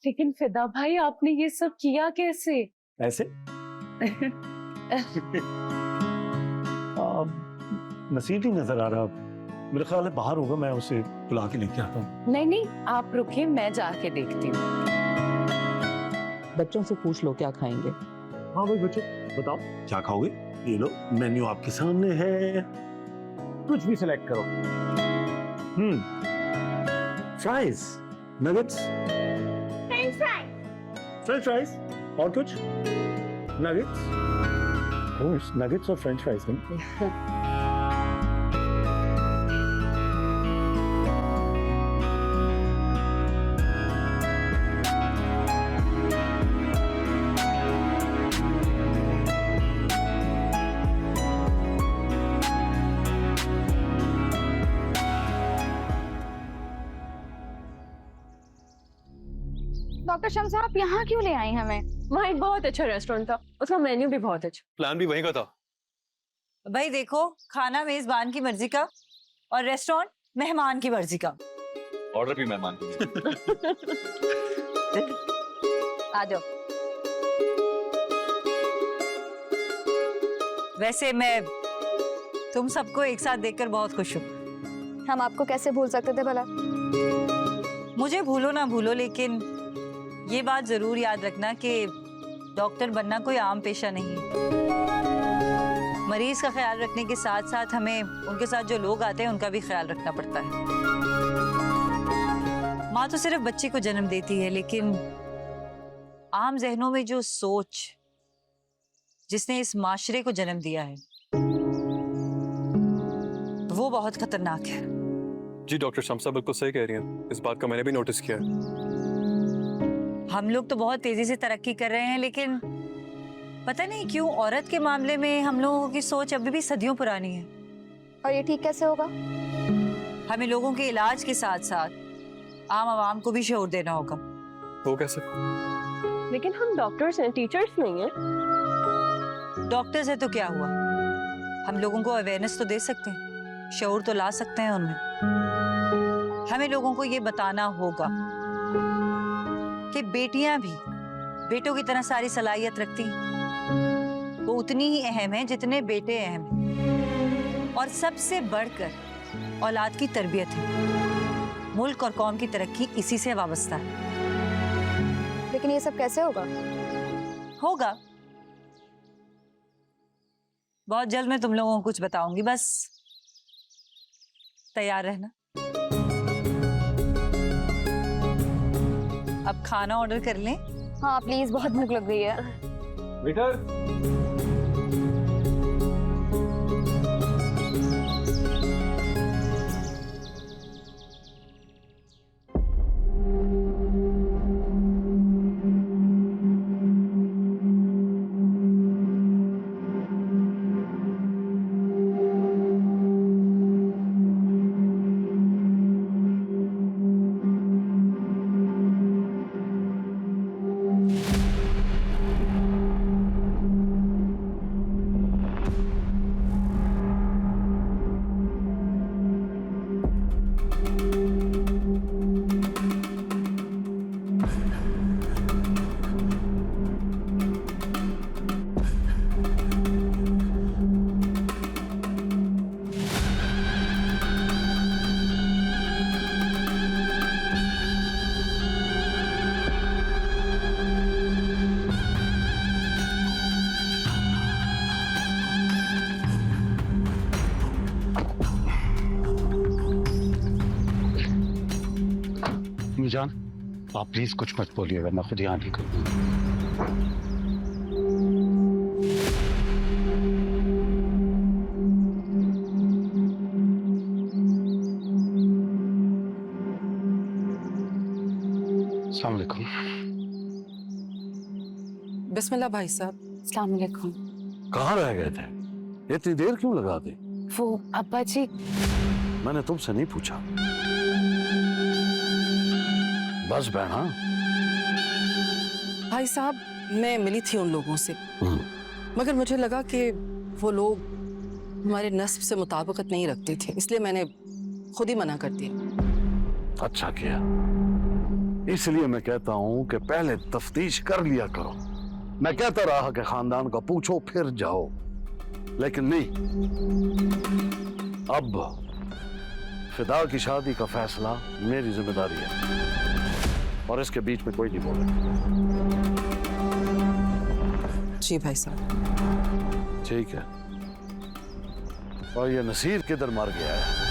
लेकिन फिदा भाई, आपने ये सब किया कैसे? ऐसे? नसीब ही नजर आ रहा, मेरे ख्याल है बाहर होगा, मैं उसे बुला के लेके आता हूँ। नहीं नहीं, आप रुकिए, मैं जाके देखती हूँ। बच्चों से पूछ लो क्या खाएंगे। हाँ भाई बच्चों, बताओ क्या खाओगे? ये लो, मेन्यू आपके सामने है, कुछ भी सिलेक्ट करो। फ्राइज, नगेट्स, फ्रेंच फ्राइज और कुछ नगेट्स, नगेट्स और फ्रेंच फ्राइज नहीं। डॉक्टर शम्स आप यहाँ क्यों ले आई हमें? वहाँ एक बहुत अच्छा रेस्टोरेंट था, उसका मेन्यू भी बहुत अच्छा। प्लान भी वहीं का था। भाई देखो, खाना मेजबान की मर्जी का और रेस्टोरेंट मेहमान की मर्जी का। ऑर्डर भी मेहमान की। आ जाओ। वैसे मैं तुम सबको एक साथ देखकर बहुत खुश हूँ। हम आपको कैसे भूल सकते थे भला? मुझे भूलो ना भूलो, लेकिन ये बात जरूर याद रखना कि डॉक्टर बनना कोई आम पेशा नहीं है। मरीज का ख्याल रखने के साथ साथ हमें उनके साथ जो लोग आते हैं उनका भी ख्याल रखना पड़ता है। माँ तो सिर्फ बच्चे को जन्म देती है, लेकिन आम जहनों में जो सोच जिसने इस माशरे को जन्म दिया है वो बहुत खतरनाक है। जी डॉक्टर शम्सा बिल्कुल सही कह रही हैं, इस बात का मैंने भी नोटिस किया है। हम लोग तो बहुत तेजी से तरक्की कर रहे हैं, लेकिन पता नहीं क्यों औरत के मामले में हम लोगों की सोच अभी भी सदियों पुरानी है। और ये ठीक कैसे होगा? हमें लोगों के इलाज के साथ साथ आम आवाम को भी शऊर देना होगा। वो कैसे? लेकिन हम डॉक्टर्स हैं, टीचर्स नहीं हैं। डॉक्टर्स है तो क्या हुआ, हम लोगों को अवेयरनेस तो दे सकते हैं, शऊर तो ला सकते हैं उनमें। हमें लोगों को ये बताना होगा कि बेटियां भी बेटों की तरह सारी सलाहियत रखती हैं, वो उतनी ही अहम है जितने बेटे अहम हैं। और सबसे बढ़कर औलाद की तरबियत है। मुल्क और कौम की तरक्की इसी से वाबस्ता है। लेकिन ये सब कैसे होगा? होगा, बहुत जल्द मैं तुम लोगों को कुछ बताऊंगी, बस तैयार रहना। अब खाना ऑर्डर कर लें? हाँ प्लीज, बहुत भूख लग रही है। वेटर, जान आप प्लीज कुछ मत बोलिएगा, मैं खुद यहाँ नहीं करूँगा। अस्सलाम वालेकुम। बिस्मिल्लाह भाई साहब। अस्सलाम वालेकुम। कहाँ रह गए थे? इतनी देर क्यों लगा दी? वो अब्बा जी, मैंने तुमसे नहीं पूछा। बस बहना। भाई साहब मैं मिली थी उन लोगों से, मगर मुझे लगा कि वो लोग हमारे नस्ब से मुताबिकत नहीं रखते थे, इसलिए मैंने खुद ही मना कर दिया। अच्छा किया। इसलिए मैं कहता हूँ कि पहले तफ्तीश कर लिया करो। मैं कहता रहा कि खानदान का पूछो फिर जाओ, लेकिन नहीं। अब फिदा की शादी का फैसला मेरी जिम्मेदारी है और इसके बीच में कोई नहीं बोले। जी भाई साहब। ठीक है। और ये नसीर किधर मर गया है?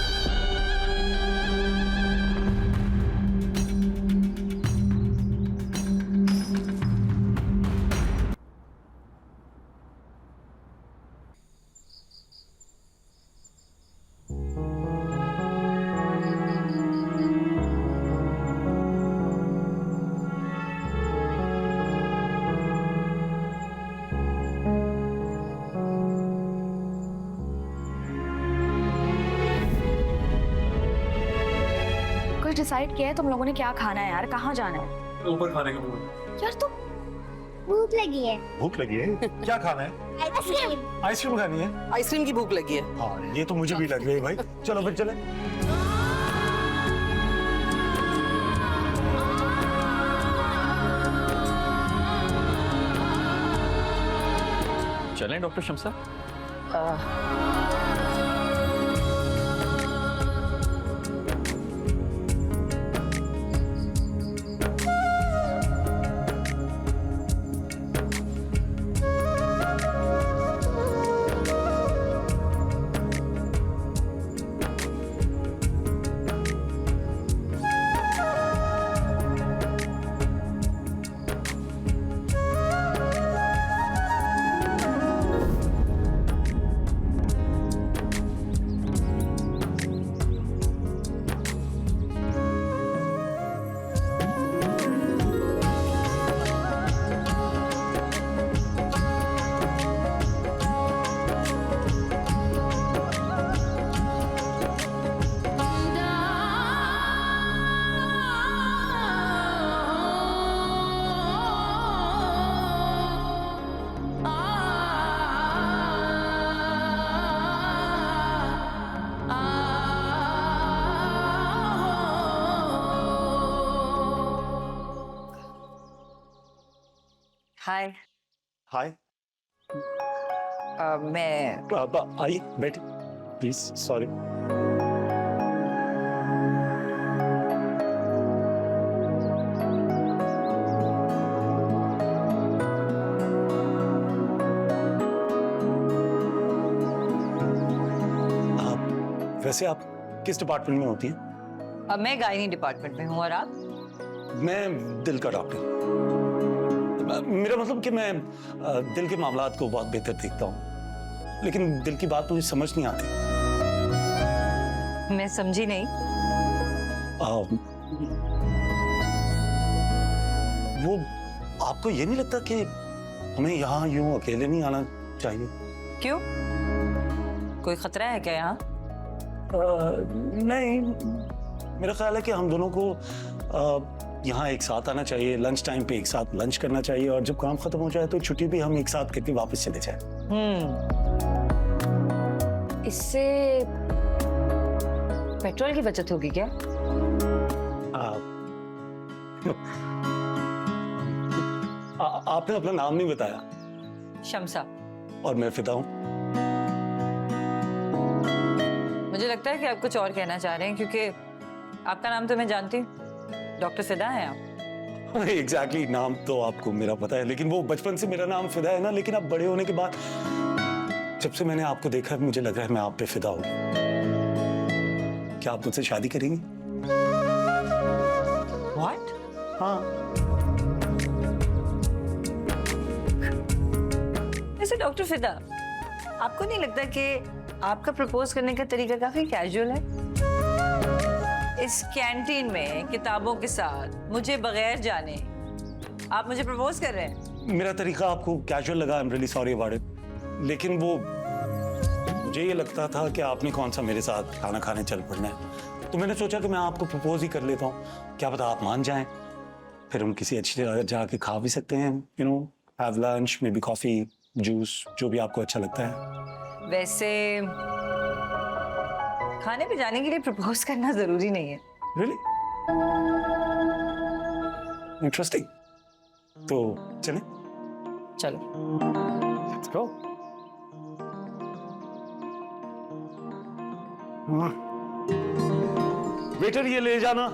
कुछ डिसाइड किया है तुम लोगों ने क्या खाना है यार? कहाँ जाना है ऊपर खाने का बोल। यार? तुम भूख लगी है। भूख लगी है? क्या खाना है? आइसक्रीम। आइसक्रीम खानी है? आइसक्रीम की भूख लगी है। हाँ, ये तो मुझे भी लग रही है भाई। चलो फिर चले। चलें डॉक्टर शमसा? हाय। हाय। मैं आइए बैठे प्लीज। सॉरी। वैसे आप किस डिपार्टमेंट में होती हैं? अब मैं गायनी डिपार्टमेंट में हूँ और आप? मैं दिल का डॉक्टर। मेरा मतलब कि मैं दिल के मामलात को बहुत बेहतर देखता हूँ, लेकिन दिल की बात मुझे समझ नहीं आती। मैं समझी नहीं। वो आपको ये नहीं लगता कि हमें यहाँ यूं अकेले नहीं आना चाहिए? क्यों? कोई खतरा है क्या यहाँ? नहीं, मेरा ख्याल है कि हम दोनों को यहाँ एक साथ आना चाहिए, लंच टाइम पे एक साथ लंच करना चाहिए, और जब काम खत्म हो जाए तो छुट्टी भी हम एक साथ करके वापस चले जाए। इससे पेट्रोल की बचत होगी क्या? आपने अपना नाम नहीं बताया। शमसा। और मैं फिदा हूँ। मुझे लगता है कि आप कुछ और कहना चाह रहे हैं, क्योंकि आपका नाम तो मैं जानती हूँ, डॉक्टर फिदा है आप। एग्जैक्टली, नाम तो आपको मेरा पता है, लेकिन वो बचपन से मेरा नाम फिदा है ना। लेकिन अब बड़े होने के बाद जब से मैंने आपको देखा, मुझे लग रहा है मैं आप पे फिदा हूँ। क्या आप मुझसे शादी करेंगी? What? हाँ। वैसे डॉक्टर फिदा, आपको नहीं लगता कि आपका प्रपोज करने का तरीका काफी कैजुअल है? इस कैंटीन में किताबों के साथ मुझे बगैर जाने आप मुझे प्रपोज कर रहे हैं? मेरा तरीका आपको कैजुअल लगा, I am really sorry about it, लेकिन वो मुझे ये लगता था कि आपने कौन सा मेरे साथ खाना खाने चल पड़ना है, तो मैंने सोचा कि मैं आपको प्रपोज ही कर लेता हूँ, क्या पता आप मान जाएं, फिर हम किसी अच्छी जगह जाके खा भी सकते हैं, you know, have lunch, may be coffee, juice, जो भी आपको अच्छा लगता है। वैसे खाने पे जाने के लिए प्रपोज करना जरूरी नहीं है। रियली इंटरेस्टिंग, तो चलें? चलो। Let's go. वेटर ये ले जाना।